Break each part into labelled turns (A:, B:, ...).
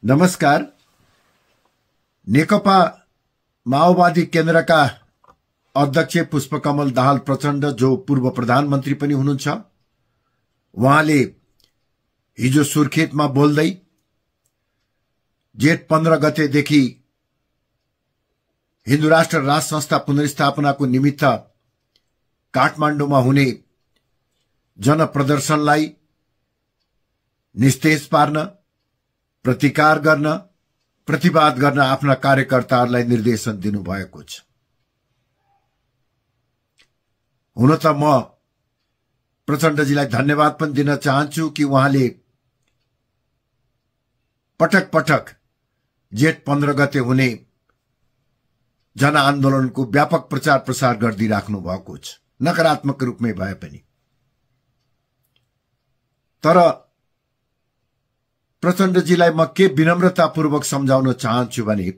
A: नमस्कार। नेकपा माओवादी केन्द्रका अध्यक्ष पुष्पकमल दाहाल प्रचण्ड जो पूर्व प्रधानमन्त्री पनि हुनुहुन्छ, उहाँले हिजो सुर्खेतमा बोल्दै जेठ 15 गतेदेखि हिन्दू राष्ट्र राज संस्था पुनर्स्थापनाको निमित्त काठमाडौँमा हुने जनप्रदर्शनलाई निस्तेज पार्न, प्रतिकार गर्न, प्रतिवाद गर्न आफ्ना कार्यकर्ताहरूलाई निर्देशन दिनुभएको छ। हुन त म प्रचण्डजीलाई धन्यवाद पनि दिन चाहन्छु कि उहाँले पटक पटक जेठ 15 गते हुने जनआन्दोलनको व्यापक प्रचार प्रसार गरिदिराख्नु भएको छ, नकारात्मक रूपमै भए पनि। तर प्रचण्डजीलाई म के विनम्रतापूर्वक सम्झाउन चाहन्छु भने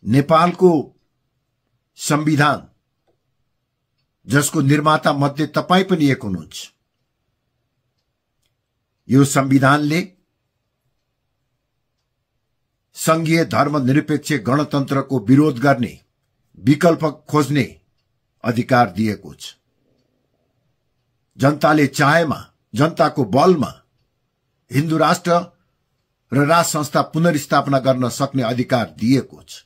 A: नेपालको संविधान, जसको निर्माता मध्ये तपाई पनि एक हुनुहुन्छ, यो संविधानले संघीय धर्मनिरपेक्ष गणतन्त्रको विरोध गर्ने, विकल्प खोज्ने अधिकार दिएको छ। जनताले चाहेमा, जनताको बलमा हिन्दू राष्ट्र र राज संस्था पुनर्स्थापना गर्न सक्ने अधिकार दिएको छ।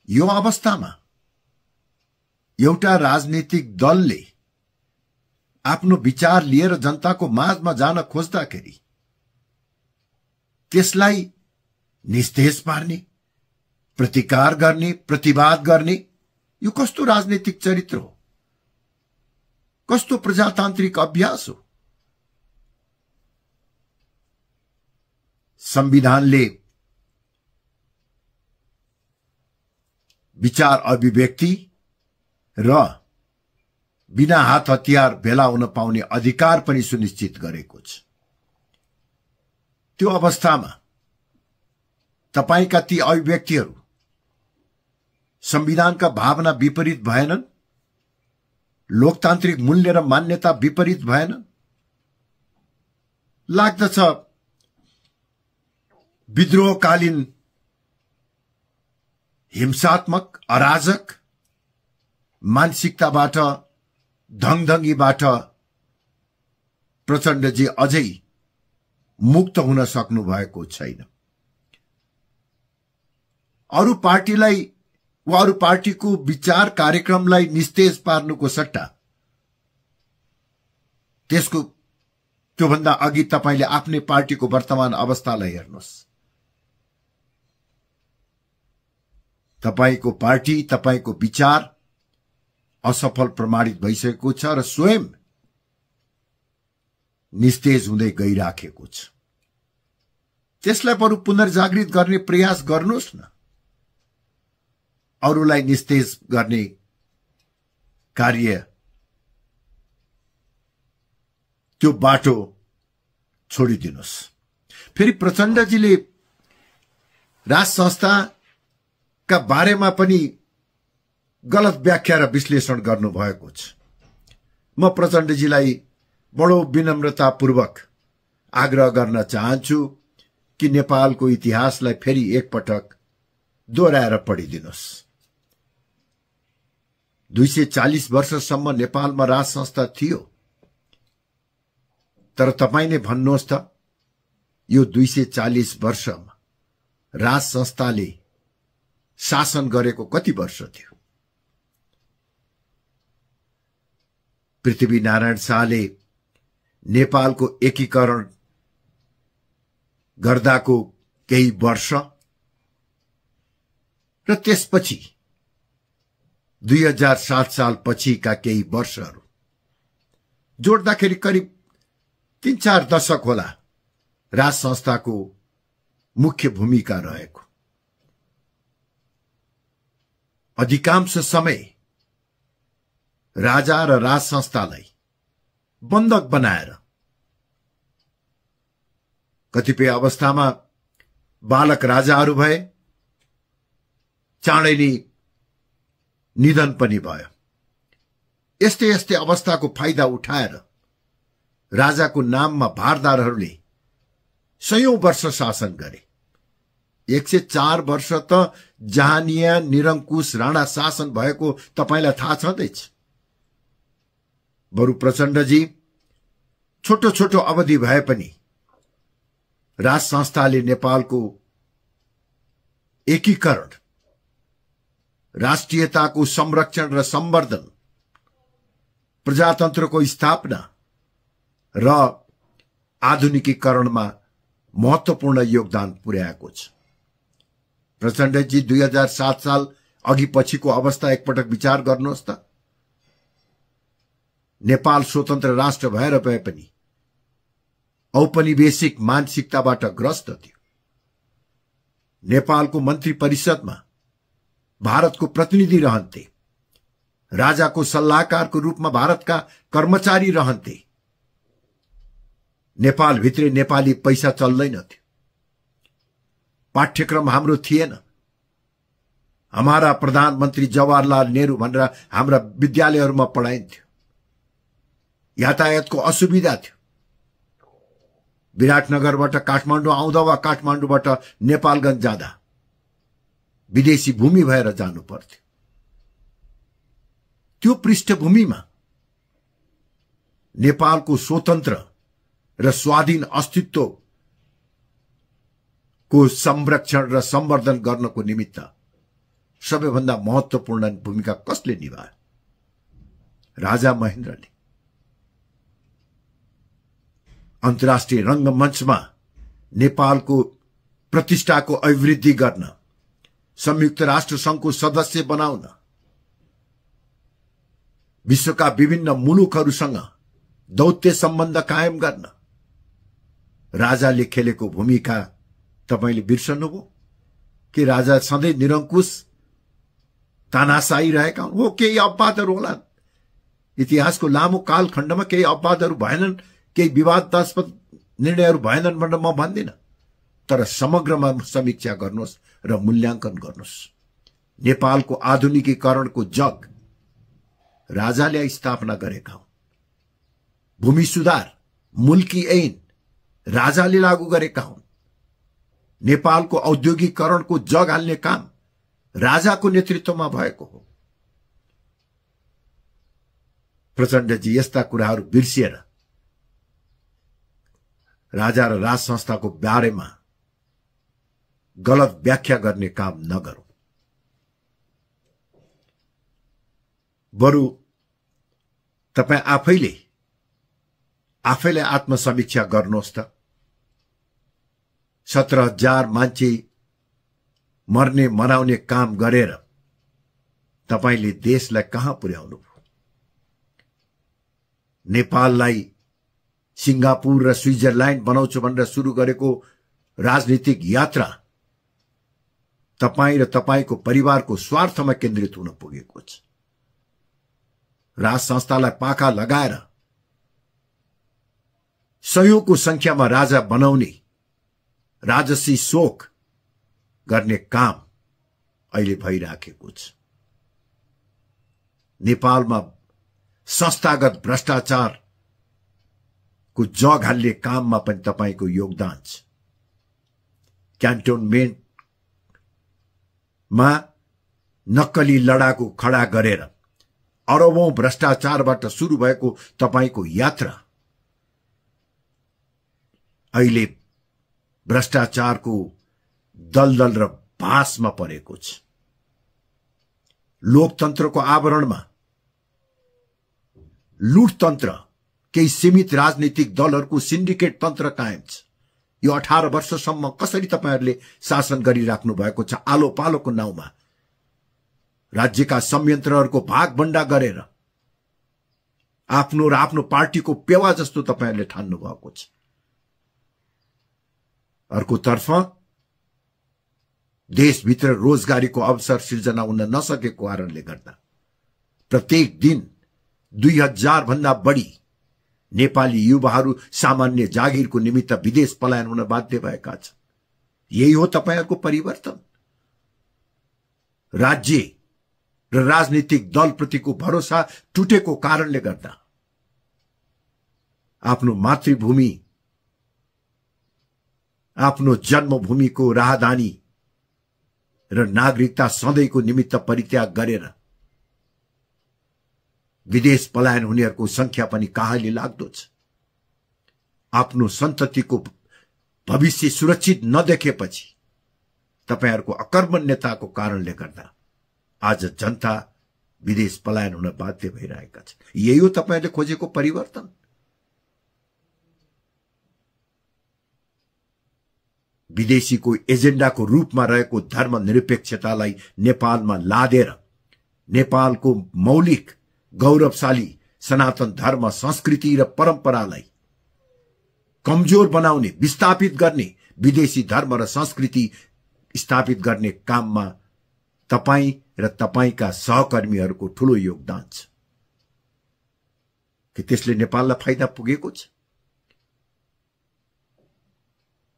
A: यो अवस्थामा एउटा राजनीतिक दलले आफ्नो विचार लिएर जनताको माझमा जान खोज्दाखेरि त्यसलाई निस्तेज पार्ने, प्रतिकार गर्ने, प्रतिवाद गर्ने, यो कस्तो राजनीतिक चरित्र हो? कस्तो प्रजातान्त्रिक अभ्यास हो? संविधानले विचार अभिव्यक्ति र बिना हात हतियार भेला हुन पाउने अधिकार पनि सुनिश्चित गरेको छ। त्यो अवस्थामा तपाईका ती अभिव्यक्तिहरू संविधानका भावना विपरीत भएनन्, लोकतान्त्रिक मूल्य र मान्यता विपरीत भएन। लाग्दछ विद्रोहकालीन हिंसात्मक, अराजक मानसिकताबाट, धङधङ्गीबाट प्रचण्डजी अझै मुक्त हुन सक्नु भएको छैन। अरू पार्टीलाई वा अरू पार्टीको विचार कार्यक्रमलाई निस्तेज पार्नुको सट्टा त्योभन्दा अघि तपाईले आफ्नै पार्टीको वर्तमान अवस्थालाई हेर्नुहोस्। तपाईको पार्टी, तपाईको विचार असफल प्रमाणित भइसकेको छ र स्वयं निस्तेज हुँदै गइराखेको छ। त्यसलाई बरु पुनर्जागृत गर्ने प्रयास गर्नुहोस् न। अरूलाई निस्तेज गर्ने कार्य, त्यो बाटो छोडिदिनुहोस्। फेरि प्रचण्डजीले राज संस्थाका बारेमा पनि गलत व्याख्या र विश्लेषण गर्नुभएको छ। म प्रचण्डजीलाई बडो विनम्रतापूर्वक आग्रह गर्न चाहन्छु कि नेपालको इतिहासलाई फेरि एकपटक दोहोऱ्याएर पढिदिनुहोस्। 240 वर्षसम्म नेपालमा राज संस्था थियो, तर तपाई नै भन्नुहोस् त, यो 240 वर्षमा राज संस्थाले शासन गरेको कति वर्ष थियो? पृथ्वीनारायण शाहले नेपालको एकीकरण गर्दाको केही वर्ष र त्यसपछि 2007 साल पछिका केही वर्षहरू जोड्दाखेरि करिब 3-4 दशक होला राज संस्थाको मुख्य भूमिका रहेको। अधिकांश समय राजा र राज संस्थालाई बन्धक बनाएर, कतिपय अवस्थामा बालक राजाहरू भए, चाँडै नै निधन पनि भयो। यस्तै यस्तै अवस्थाको फाइदा उठाएर राजाको नाममा भारदारहरूले 100 वर्ष शासन गरे। 104 वर्ष त जहानिया निरंकुश राणा शासन भएको तपाईलाई थाहा छँदैछ। बरु प्रचण्डजी छोटो छोटो अवधि भए पनि राज संस्थाले नेपालको एकीकरण, राष्ट्रियताको संरक्षण र सम्वर्धन, प्रजातन्त्रको स्थापना र आधुनिकीकरणमा महत्वपूर्ण योगदान पुर्याएको छ। प्रचण्डजी 2007 साल अघि पछिको अवस्था एकपटक विचार गर्नुहोस् त। नेपाल स्वतन्त्र राष्ट्र भएर भए पनि औपनिवेशिक मानसिकताबाट ग्रस्त थियो। नेपालको मन्त्री परिषदमा भारतको प्रतिनिधि रहन्थे, राजाको सल्लाहकारको रूपमा भारतका कर्मचारी रहन्थे। नेपाल भित्रै नेपाली पैसा चल्दैनथ्यो। पाठ्यक्रम हाम्रो थिएन। हमारा प्रधानमन्त्री जवाहरलाल नेहरू भनेर हाम्रा विद्यालयहरूमा पढाइन्थ्यो। यातायातको असुविधा थियो। विराटनगरबाट काठमाडौँ आउँदा वा काठमाडौँबाट नेपालगञ्ज जाँदा विदेशी भूमि भएर जानु पर्थ्यो। त्यो पृष्ठभूमिमा नेपालको स्वतन्त्र र स्वाधीन अस्तित्वको संरक्षण र सम्वर्धन गर्नको निमित्त सबैभन्दा महत्वपूर्ण भूमिका कसले निभायो? राजा महेन्द्रले। अन्तर्राष्ट्रिय रंगमञ्चमा नेपालको प्रतिष्ठाको अभिवृद्धि गर्न, संयुक्त राष्ट्र संघको सदस्य बनाउन, विश्वका विभिन्न मुलुकहरूसँग दौत्य सम्बन्ध कायम गर्न राजाले खेलेको भूमिका तपाईले बिर्सनुभयो कि राजा सधैँ निरंकुश तानाशाही रहेका हुन्? हो, केही अपवादहरू होलान्। इतिहासको लामो कालखण्डमा केही अपवादहरू भएनन्, केही विवादास्पद निर्णयहरू भएनन् भनेर म भन्दिनँ। तर समग्रमा समीक्षा गर्नुहोस् र मूल्याङ्कन गर्नुहोस्। नेपालको आधुनिकीकरणको जग राजाले स्थापना गरेका हुन्। भूमि सुधार, मुल्की ऐन राजाले लागू गरेका हुन्। नेपालको औद्योगिकरणको जग हाल्ने काम राजाको नेतृत्वमा भएको हो। प्रचण्डजी यस्ता कुराहरू बिर्सिएर राजा र राज संस्थाको बारेमा गलत व्याख्या गर्ने काम नगरौं। बरु तपाई आफैले आत्मसमीक्षा गर्नुहोस् त। 17,000 मान्छे मर्ने मराउने काम गरेर तपाईले देशलाई कहाँ पुर्याउनु भयो? नेपाललाई सिंगापुर र स्विजरल्याण्ड बनाउँछु भनेर सुरु गरेको राजनीतिक यात्रा तपाई र तपाईको परिवारको स्वार्थमा केन्द्रित हुन पुगेको छ। राज संस्थालाई पाखा लगाएर सयौंको संख्यामा राजा बनाउने, राजसी शोक गर्ने काम अहिले भइराखेको छ। नेपालमा संस्थागत भ्रष्टाचार को जग हाल्ने काममा पनि तपाईको योगदान छ। क्यान्टोनमेन्टमा नक्कली लडाकु खडा गरेर अरबौं भ्रष्टाचारबाट सुरु भएको तपाईको यात्रा अहिले भ्रष्टाचारको दलदल र भासमा परेको छ। लोकतन्त्रको आवरणमा लुटतन्त्र, केही सीमित राजनीतिक दलहरूको सिन्डिकेट तन्त्र कायम छ। यो 18 वर्षसम्म कसरी तपाईहरुले शासन गरिराख्नु भएको छ? आलो पालोको नाउँमा राज्यका संयन्त्रहरूको भागभण्डा गरेर आफ्नो र आफ्नो पार्टीको पेवा जस्तो तपाईहरुले ठान्नु भएको छ। अर्कोतर्फ देशभित्र रोजगारीको अवसर सिर्जना हुन नसकेको कारणले गर्दा प्रत्येक दिन 2000 भन्दा बढी नेपाली युवाहरू सामान्य जागिरको निमित्त विदेश पलायन हुन बाध्य भएका छन्। यही हो तपाईहरुको परिवर्तन। राज्य र राजनीतिक दलप्रतिको भरोसा टुटेको कारणले गर्दा आफ्नो मातृभूमि, आफ्नो जन्मभूमिको राहदानी र नागरिकता सधैँको निमित्त परित्याग गरेर विदेश पलायन हुनेहरूको संख्या पनि काहली लाग्दो छ। आफ्नो सन्ततिको भविष्य सुरक्षित नदेखेपछि तपाईहरुको अकर्मण्यताको कारणले गर्दा आज जनता विदेश पलायन हुन बाध्य भइरहेका छन्। यही हो तपाईहरुले खोजेको परिवर्तन। विदेशीको एजेन्डाको रूपमा रहेको धर्मनिरपेक्षतालाई नेपालमा लादेर नेपालको मौलिक गौरवशाली सनातन धर्म, संस्कृति र परम्परालाई कमजोर बनाउने, विस्थापित गर्ने, विदेशी धर्म र संस्कृति स्थापित गर्ने काममा तपाई र तपाईका सहकर्मीहरूको ठूलो योगदान छ। के त्यसले नेपाललाई फाइदा पुगेको छ?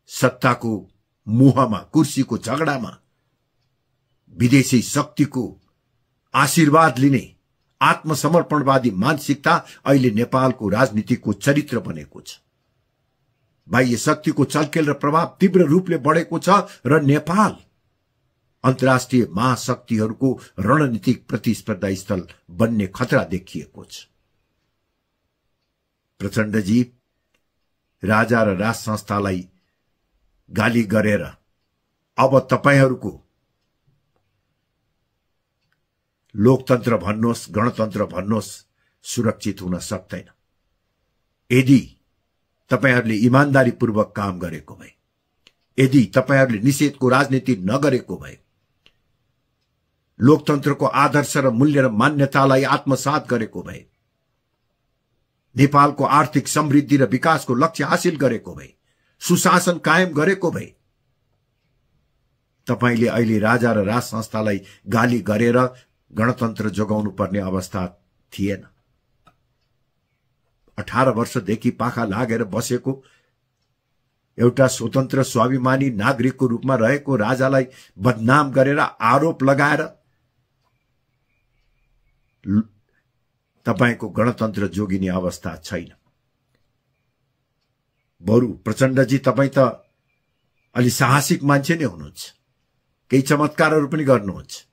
A: सत्ताको मोहमा, कुर्सीको झगडामा विदेशी शक्तिको आशीर्वाद लिने आत्मसमर्पणवादी मानसिकता अहिले नेपालको राजनीतिको चरित्र बनेको छ। बाह्य शक्तिको चलखेल र प्रभाव तीव्र रूपले बढेको छ र नेपाल अन्तर्राष्ट्रिय महाशक्तिहरूको रणनीतिक प्रतिस्पर्धा स्थल बन्ने खतरा देखिएको छ। प्रचण्डजी राजा र राज संस्थालाई गाली गरेर अब तपाईहरुको लोकतन्त्र भन्नुहोस्, गणतन्त्र भन्नुहोस्, सुरक्षित हुन सक्दैन। यदि तपाईहरुले इमानदारीपूर्वक काम गरेको भए, यदि तपाईहरुले निषेधको राजनीति नगरेको भए, लोकतन्त्रको आदर्श र मूल्य र मान्यतालाई आत्मसात गरेको भए, नेपालको आर्थिक समृद्धि र विकासको लक्ष्य हासिल गरेको भए, सुशासन कायम गरेको भए, तपाईले अहिले राजा र राज संस्थालाई गाली गरेर गणतन्त्र जोगाउनु पर्ने अवस्था थिएन। 18 वर्षदेखि पाखा लागेर बसेको एउटा स्वतन्त्र स्वाभिमानी नागरिकको रूपमा रहेको राजालाई बदनाम गरेर आरोप लगाएर तपाईको गणतन्त्र जोगिने अवस्था छैन। बरु प्रचण्डजी तपाई त अलि साहसिक मान्छे नै हुनुहुन्छ, केही चमत्कारहरू पनि गर्नुहुन्छ।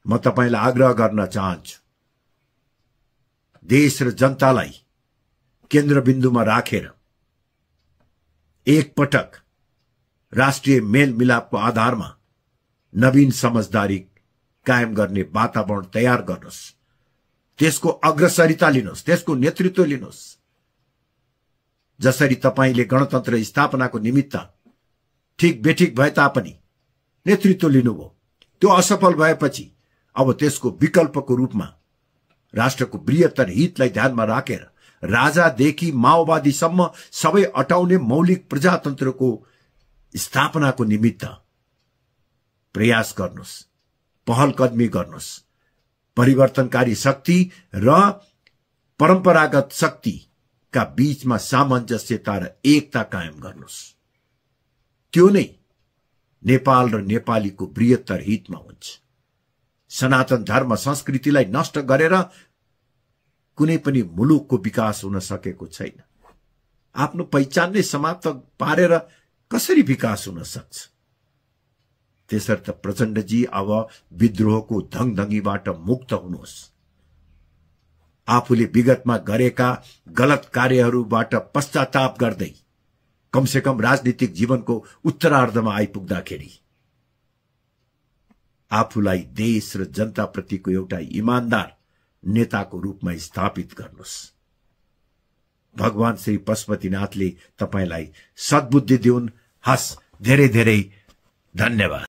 A: म तपाईलाई आग्रह गर्न चाहन्छु, देश र जनतालाई केन्द्रबिन्दुमा राखेर एक पटक राष्ट्रिय मेलमिलापको आधारमा नवीन समझदारी कायम गर्ने वातावरण तयार गर्नुहोस्। त्यसको अग्रसरिता लिनुहोस्, त्यसको नेतृत्व लिनुहोस्। जसरी तपाईले गणतन्त्र स्थापनाको निमित्त ठीक बेठिक भए तापनि नेतृत्व लिनुभयो, त्यो असफल भएपछि अब त्यसको विकल्पको रूपमा राष्ट्रको बृहत्तर हितलाई ध्यानमा राखेर राजादेखि माओवादीसम्म सबै अटाउने मौलिक प्रजातन्त्रको स्थापनाको निमित्त प्रयास गर्नुहोस्, पहलकदमी गर्नुहोस्। परिवर्तनकारी शक्ति र परम्परागत शक्तिका बीचमा सामञ्जस्यता र एकता कायम गर्नुहोस्। त्यो नै नेपाल र नेपालीको बृहत्तर हितमा हुन्छ। सनातन धर्म संस्कृतिलाई नष्ट गरेर कुनै पनि मुलुकको विकास हुन सकेको छैन। आफ्नो पहिचान नै समाप्त पारेर कसरी विकास हुन सक्छ? त्यसर्थ प्रचण्डजी अब विद्रोहको धङधङीबाट मुक्त हुनुहोस्। आफूले विगतमा गरेका गलत कार्यहरूबाट पश्चाताप गर्दै कमसेकम राजनीतिक जीवनको उत्तरार्धमा आइपुग्दाखेरि आफूलाई देश र जनताप्रतिको एउटा इमानदार नेताको रूपमा स्थापित गर्नुहोस्। भगवान श्री पशुपतिनाथले तपाईलाई सद्बुद्धि दिउन्। हस्, धेरै धेरै धन्यवाद।